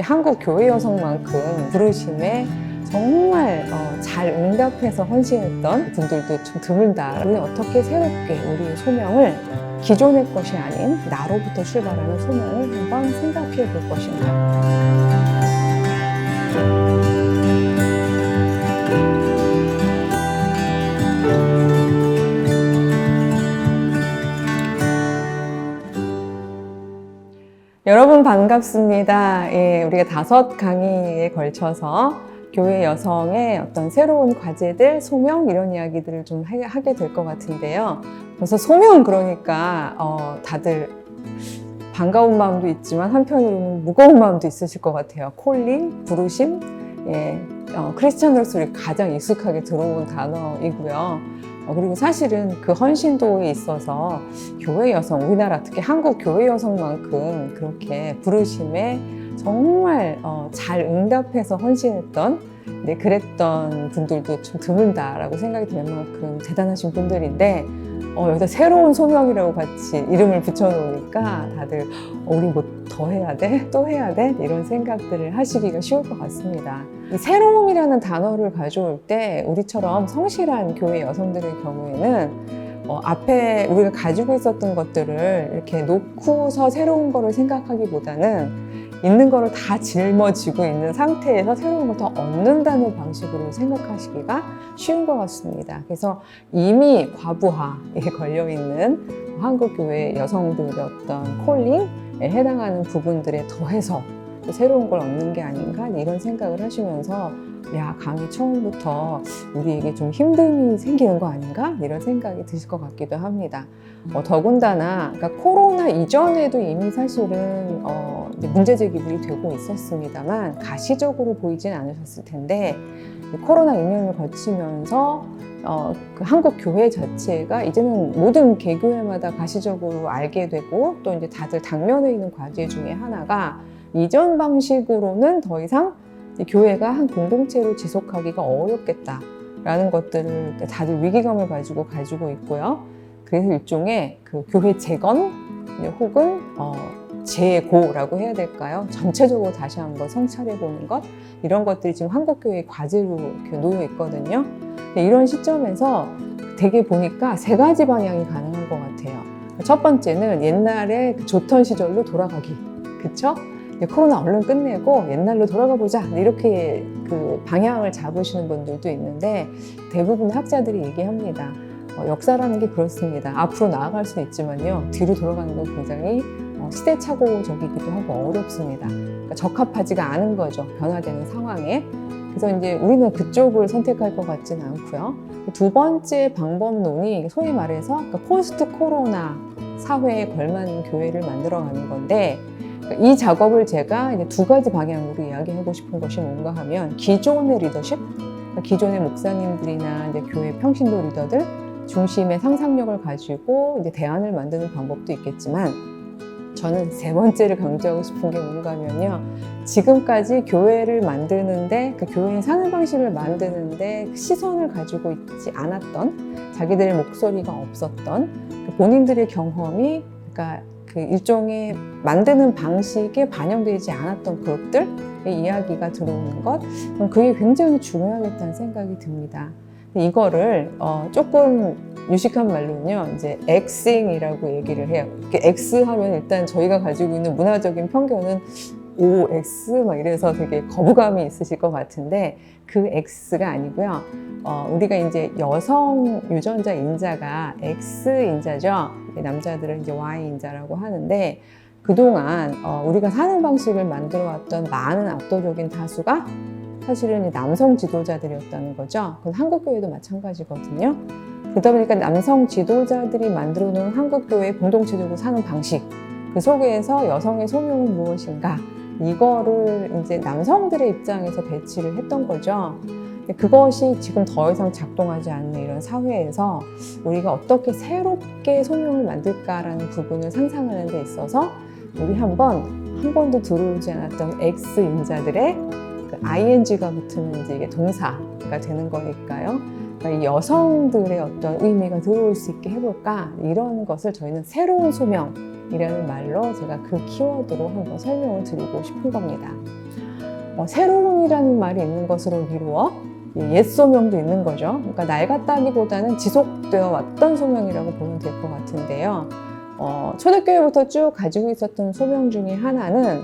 한국 교회 여성만큼 부르심에 정말 잘 응답해서 헌신했던 분들도 좀 드물다. 우리는 어떻게 새롭게 우리의 소명을 기존의 것이 아닌 나로부터 출발하는 소명을 한번 생각해 볼 것인가. 여러분 반갑습니다. 예, 우리가 5강의에 걸쳐서 교회 여성의 어떤 새로운 과제들, 소명 이런 이야기들을 좀 하게 될 것 같은데요. 그래서 소명 그러니까 다들 반가운 마음도 있지만 한편으로는 무거운 마음도 있으실 것 같아요. 콜링, 부르심, 크리스찬으로서 우리 가장 익숙하게 들어온 단어이고요. 그리고 사실은 그 헌신도에 있어서 교회 여성, 우리나라 특히 한국 교회 여성만큼 그렇게 부르심에 정말 잘 응답해서 헌신했던, 그랬던 분들도 좀 드물다라고 생각이 들 만큼 대단하신 분들인데, 여기다 새로운 소명이라고 같이 이름을 붙여놓으니까 다들 우리 뭐 더 해야 돼? 또 해야 돼? 이런 생각들을 하시기가 쉬울 것 같습니다. 이 새로움이라는 단어를 가져올 때 우리처럼 성실한 교회 여성들의 경우에는 앞에 우리가 가지고 있었던 것들을 이렇게 놓고서 새로운 거를 생각하기보다는 있는 거를 다 짊어지고 있는 상태에서 새로운 걸 더 얻는다는 방식으로 생각하시기가 쉬운 것 같습니다. 그래서 이미 과부하에 걸려있는 한국교회 여성들의 어떤 콜링에 해당하는 부분들에 더해서 또 새로운 걸 얻는 게 아닌가 이런 생각을 하시면서 강의 처음부터 우리에게 좀 힘듦이 생기는 거 아닌가 이런 생각이 드실 것 같기도 합니다. 더군다나 그러니까 코로나 이전에도 이미 사실은 문제 제기들이 되고 있었습니다만 가시적으로 보이진 않으셨을 텐데 코로나 2년을 거치면서 그 한국 교회 자체가 이제는 모든 개교회마다 가시적으로 알게 되고 또 이제 다들 당면에 있는 과제 중에 하나가 이전 방식으로는 더 이상 교회가 한 공동체로 지속하기가 어렵겠다라는 것들을 다들 위기감을 가지고 있고요. 그래서 일종의 그 교회 재건 혹은 재고라고 해야 될까요? 전체적으로 다시 한번 성찰해보는 것 이런 것들이 지금 한국교회의 과제로 이렇게 놓여 있거든요. 이런 시점에서 되게 보니까 3가지 방향이 가능한 것 같아요. 첫 번째는 옛날에 그 좋던 시절로 돌아가기, 그쵸? 코로나 얼른 끝내고 옛날로 돌아가 보자 이렇게 그 방향을 잡으시는 분들도 있는데 대부분 학자들이 얘기합니다. 역사라는 게 그렇습니다. 앞으로 나아갈 수는 있지만요 뒤로 돌아가는 건 굉장히 시대착오적이기도 하고 어렵습니다. 그러니까 적합하지가 않은 거죠, 변화되는 상황에. 그래서 이제 우리는 그쪽을 선택할 것 같지는 않고요. 두 번째 방법론이 소위 말해서 그러니까 포스트 코로나 사회에 걸맞는 교회를 만들어가는 건데, 이 작업을 제가 이제 2가지 방향으로 이야기하고 싶은 것이 뭔가 하면 기존의 리더십, 기존의 목사님들이나 이제 교회 평신도 리더들 중심의 상상력을 가지고 이제 대안을 만드는 방법도 있겠지만, 저는 3번째를 강조하고 싶은 게 뭔가 하면요, 지금까지 교회를 만드는데 그 교회의 사는 방식을 만드는데 시선을 가지고 있지 않았던, 자기들의 목소리가 없었던 본인들의 경험이 그러니까 그 일종의 만드는 방식에 반영되지 않았던 그것들의 이야기가 들어오는 것, 그게 굉장히 중요하겠다는 생각이 듭니다. 이거를 조금 유식한 말로는요, 이제 엑싱이라고 얘기를 해요. X 하면 일단 저희가 가지고 있는 문화적인 편견은 X 막 이래서 되게 거부감이 있으실 것 같은데 그 X가 아니고요. 우리가 이제 여성 유전자 인자가 X 인자죠. 남자들은 이제 Y 인자라고 하는데 그동안 우리가 사는 방식을 만들어 왔던 많은 압도적인 다수가 사실은 남성 지도자들이었다는 거죠. 그건 한국교회도 마찬가지거든요. 그러다 보니까 남성 지도자들이 만들어 놓은 한국교회의 공동체적으로 사는 방식, 그 속에서 여성의 소명은 무엇인가, 이거를 이제 남성들의 입장에서 배치를 했던 거죠. 그것이 지금 더 이상 작동하지 않는 이런 사회에서 우리가 어떻게 새롭게 소명을 만들까라는 부분을 상상하는 데 있어서 우리 한 번도 들어오지 않았던 X인자들의 그 ING가 붙으면 이제 이게 동사가 되는 거니까요. 그러니까 이 여성들의 어떤 의미가 들어올 수 있게 해볼까, 이런 것을 저희는 새로운 소명이라는 말로 제가 그 키워드로 한번 설명을 드리고 싶은 겁니다. 새로운이라는 말이 있는 것으로 미루어 옛 소명도 있는 거죠. 그러니까 낡았다기보다는 지속되어 왔던 소명이라고 보면 될 것 같은데요. 초대교회부터 쭉 가지고 있었던 소명 중에 하나는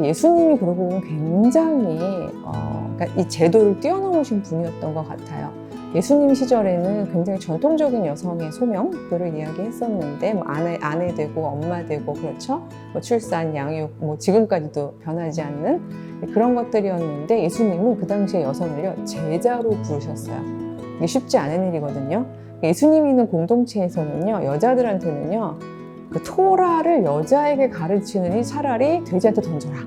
예수님이 그러고 보면 굉장히 그러니까 이 제도를 뛰어넘으신 분이었던 것 같아요. 예수님 시절에는 굉장히 전통적인 여성의 소명들을 이야기했었는데 아내 되고 엄마 되고 그렇죠. 출산, 양육, 지금까지도 변하지 않는 그런 것들이었는데 예수님은 그 당시에 여성을요 제자로 부르셨어요. 이게 쉽지 않은 일이거든요. 예수님이 있는 공동체에서는요 여자들한테는요 그 토라를 여자에게 가르치느니 차라리 돼지한테 던져라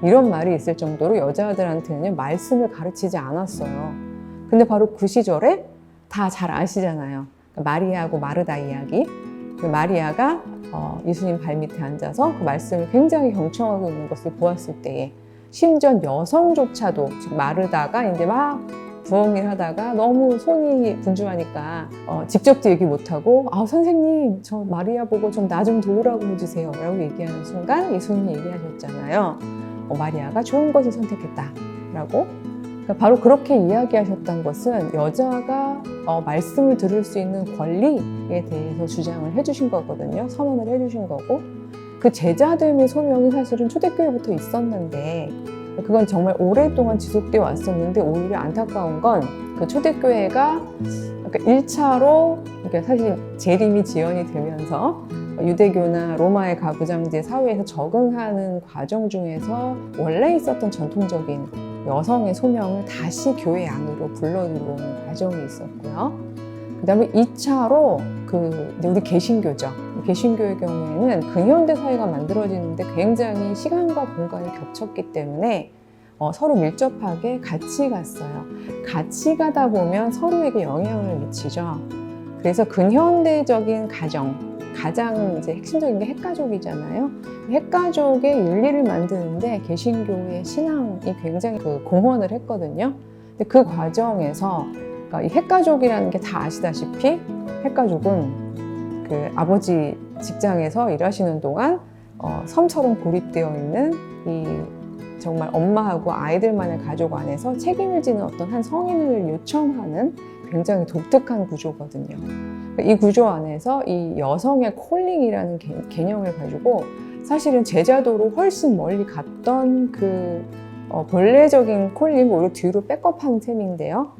이런 말이 있을 정도로 여자들한테는 말씀을 가르치지 않았어요. 근데 바로 그 시절에 다 잘 아시잖아요. 마리아하고 마르다 이야기. 마리아가 예수님 발밑에 앉아서 그 말씀을 굉장히 경청하고 있는 것을 보았을 때에 심지어 여성조차도 즉 마르다가 이제 막 부엌일 하다가 너무 손이 분주하니까 직접도 얘기 못하고 선생님 저 마리아 보고 좀 나 좀 도우라고 해주세요 라고 얘기하는 순간 예수님이 얘기하셨잖아요. 마리아가 좋은 것을 선택했다 라고. 바로 그렇게 이야기하셨던 것은 여자가 말씀을 들을 수 있는 권리에 대해서 주장을 해주신 거거든요. 선언을 해주신 거고 그 제자됨의 소명이 사실은 초대교회부터 있었는데 그건 정말 오랫동안 지속되어 왔었는데 오히려 안타까운 건 그 초대교회가 1차로 그러니까 사실 재림이 지연이 되면서 유대교나 로마의 가부장제 사회에서 적응하는 과정 중에서 원래 있었던 전통적인 여성의 소명을 다시 교회 안으로 불러 들어오는 과정이 있었고요. 그 다음에 2차로 우리 개신교죠. 개신교의 경우에는 근현대 사회가 만들어지는데 굉장히 시간과 공간이 겹쳤기 때문에 서로 밀접하게 같이 갔어요. 같이 가다 보면 서로에게 영향을 미치죠. 그래서 근현대적인 가장 이제 핵심적인 게 핵가족이잖아요. 핵가족의 윤리를 만드는데 개신교의 신앙이 굉장히 공헌을 했거든요. 근데 그 과정에서 그러니까 이 핵가족이라는 게 다 아시다시피 핵가족은 그 아버지 직장에서 일하시는 동안 섬처럼 고립되어 있는 이 정말 엄마하고 아이들만의 가족 안에서 책임을 지는 어떤 한 성인을 요청하는 굉장히 독특한 구조거든요. 이 구조 안에서 이 여성의 콜링이라는 개념을 가지고 사실은 제자도로 훨씬 멀리 갔던 본래적인 콜링을 오히려 뒤로 백업한 셈인데요.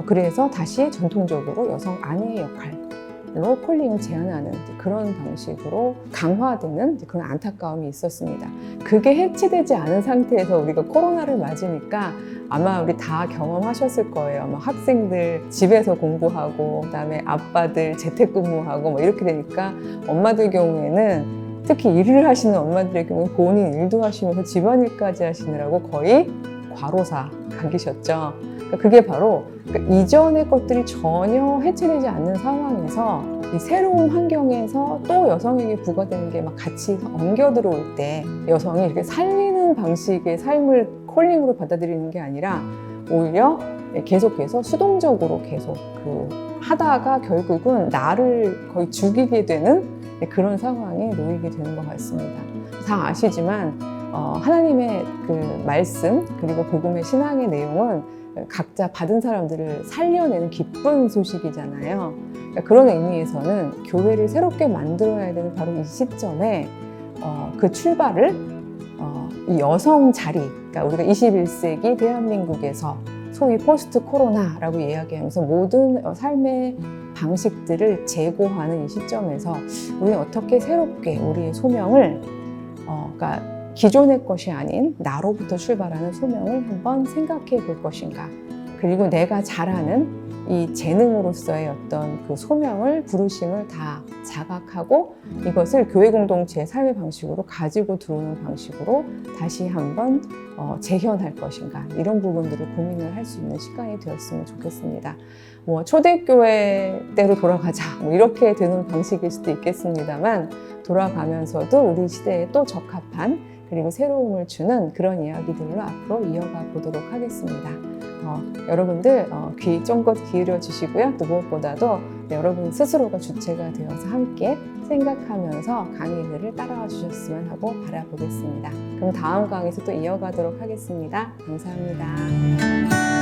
그래서 다시 전통적으로 여성 아내의 역할로 콜링을 제한하는 그런 방식으로 강화되는 그런 안타까움이 있었습니다. 그게 해체되지 않은 상태에서 우리가 코로나를 맞으니까 아마 우리 다 경험하셨을 거예요. 학생들 집에서 공부하고 그다음에 아빠들 재택근무하고 이렇게 되니까 엄마들 경우에는 특히 일을 하시는 엄마들의 경우 본인 일도 하시면서 집안일까지 하시느라고 거의 과로사 각이셨죠. 그게 바로 이전의 것들이 전혀 해체되지 않는 상황에서 이 새로운 환경에서 또 여성에게 부과되는 게 막 같이 엉겨 들어올 때 여성이 이렇게 살리는 방식의 삶을 콜링으로 받아들이는 게 아니라 오히려 계속해서 수동적으로 계속 하다가 결국은 나를 거의 죽이게 되는 그런 상황에 놓이게 되는 것 같습니다. 다 아시지만 하나님의 말씀 그리고 복음의 신앙의 내용은 각자 받은 사람들을 살려내는 기쁜 소식이잖아요. 그러니까 그런 의미에서는 교회를 새롭게 만들어야 되는 바로 이 시점에 그 출발을 이 여성 자리, 그러니까 우리가 21세기 대한민국에서 소위 포스트 코로나라고 이야기하면서 모든 삶의 방식들을 재고하는 이 시점에서 우리는 어떻게 새롭게 우리의 소명을 그러니까 기존의 것이 아닌 나로부터 출발하는 소명을 한번 생각해 볼 것인가. 그리고 내가 잘하는 이 재능으로서의 어떤 그 소명을, 부르심을 다 자각하고 이것을 교회 공동체의 삶의 방식으로 가지고 들어오는 방식으로 다시 한번 재현할 것인가. 이런 부분들을 고민을 할 수 있는 시간이 되었으면 좋겠습니다. 초대교회 때로 돌아가자. 이렇게 되는 방식일 수도 있겠습니다만 돌아가면서도 우리 시대에 또 적합한 그리고 새로움을 주는 그런 이야기들로 앞으로 이어가 보도록 하겠습니다. 여러분들 귀 쫑긋 기울여 주시고요. 또 무엇보다도 여러분 스스로가 주체가 되어서 함께 생각하면서 강의들을 따라와 주셨으면 하고 바라보겠습니다. 그럼 다음 강의에서 또 이어가도록 하겠습니다. 감사합니다.